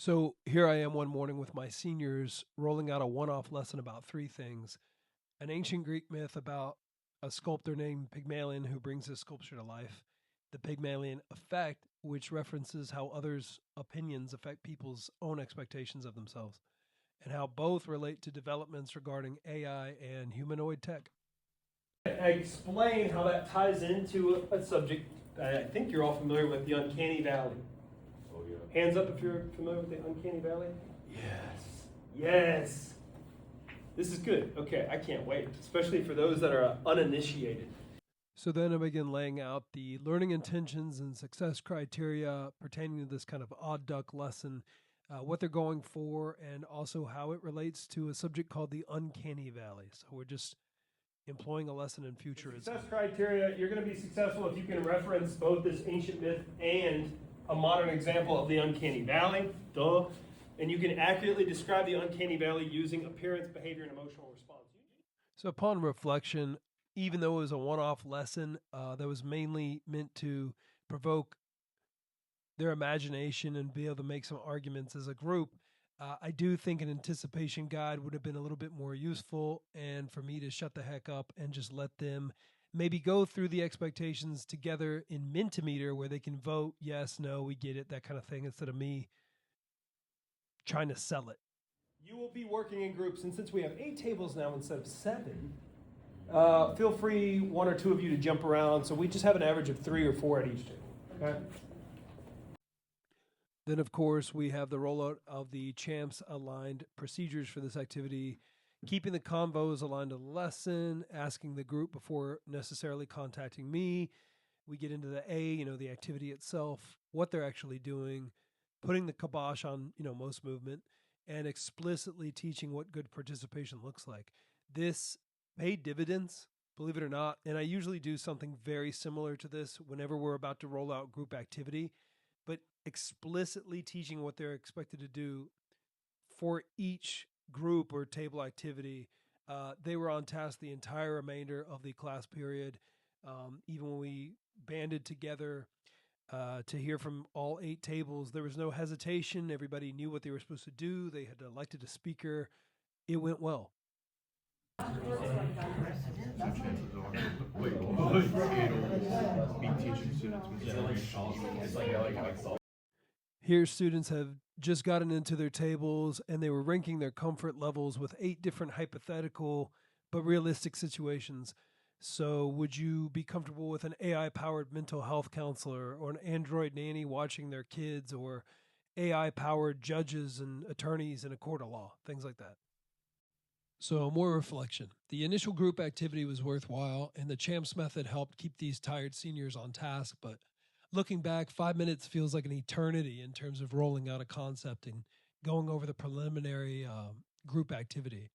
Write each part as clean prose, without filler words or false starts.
So here I am one morning with my seniors rolling out a one off lesson about three things: an ancient Greek myth about a sculptor named Pygmalion who brings his sculpture to life, the Pygmalion effect, which references how others' opinions affect people's own expectations of themselves, and how both relate to developments regarding AI and humanoid tech. Explain how that ties into a subject I think you're all familiar with, the uncanny valley. Oh, yeah. Hands up if you're familiar with the uncanny valley. Yes. Yes. This is good. Okay, I can't wait, especially for those that are uninitiated. So then I begin laying out the learning intentions and success criteria pertaining to this kind of odd duck lesson, what they're going for, and also how it relates to a subject called the uncanny valley. So we're just employing a lesson in futurism. Success criteria: you're going to be successful if you can reference both this ancient myth and a modern example of the uncanny valley. Duh. And you can accurately describe the uncanny valley using appearance, behavior, and emotional response. So upon reflection, even though it was a one-off lesson that was mainly meant to provoke their imagination and be able to make some arguments as a group, I do think an anticipation guide would have been a little bit more useful, and for me to shut the heck up and just let them maybe go through the expectations together in Mentimeter where they can vote yes, no, we get it, that kind of thing, instead of me trying to sell it. You will be working in groups, and since we have 8 tables now instead of 7, feel free, one or two of you, to jump around. So we just have an average of 3 or 4 at each table. Okay. Then, of course, we have the rollout of the CHAMPS aligned procedures for this activity, keeping the convos aligned to the lesson, asking the group before necessarily contacting me. We get into the A, the activity itself, what they're actually doing, putting the kibosh on, most movement, and explicitly teaching what good participation looks like. This paid dividends, believe it or not, and I usually do something very similar to this whenever we're about to roll out group activity, but explicitly teaching what they're expected to do for each group or table activity. They were on task the entire remainder of the class period. Even when we banded together to hear from all 8 tables, there was no hesitation. Everybody knew what they were supposed to do. They had elected a speaker. It went well. Here, students have just gotten into their tables and they were ranking their comfort levels with 8 different hypothetical but realistic situations. So, would you be comfortable with an AI powered mental health counselor, or an Android nanny watching their kids, or AI powered judges and attorneys in a court of law? Things like that. So, more reflection. The initial group activity was worthwhile, and the CHAMPS method helped keep these tired seniors on task. But looking back, 5 minutes feels like an eternity in terms of rolling out a concept and going over the preliminary group activity.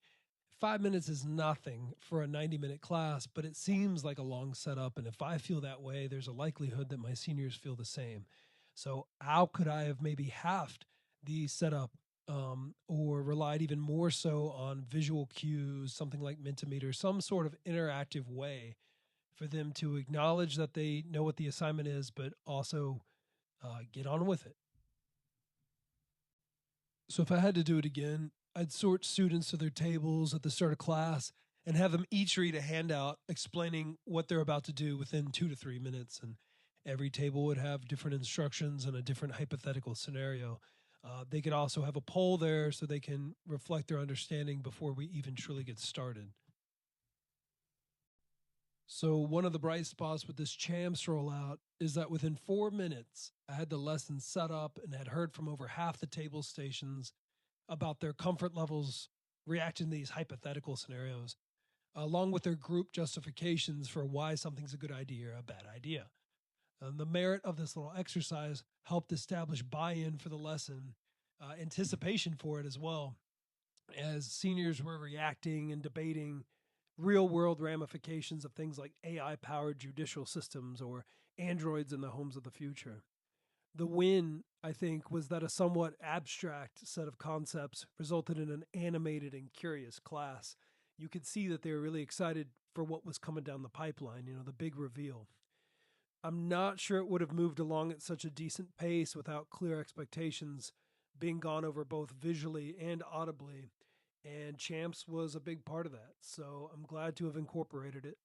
5 minutes is nothing for a 90-minute class, but it seems like a long setup. And if I feel that way, there's a likelihood that my seniors feel the same. So, how could I have maybe halved the setup, or relied even more so on visual cues, something like Mentimeter, some sort of interactive way for them to acknowledge that they know what the assignment is, but also get on with it? So if I had to do it again, I'd sort students to their tables at the start of class and have them each read a handout explaining what they're about to do within 2 to 3 minutes. And every table would have different instructions and a different hypothetical scenario. They could also have a poll there so they can reflect their understanding before we even truly get started. So one of the bright spots with this CHAMPS rollout is that within 4 minutes, I had the lesson set up and had heard from over half the table stations about their comfort levels reacting to these hypothetical scenarios, along with their group justifications for why something's a good idea or a bad idea. And the merit of this little exercise helped establish buy-in for the lesson, anticipation for it as well, as seniors were reacting and debating real world ramifications of things like AI powered judicial systems or androids in the homes of the future. The win, I think, was that a somewhat abstract set of concepts resulted in an animated and curious class. You could see that they were really excited for what was coming down the pipeline, the big reveal. I'm not sure it would have moved along at such a decent pace without clear expectations, being gone over both visually and audibly, and CHAMPS was a big part of that. So I'm glad to have incorporated it.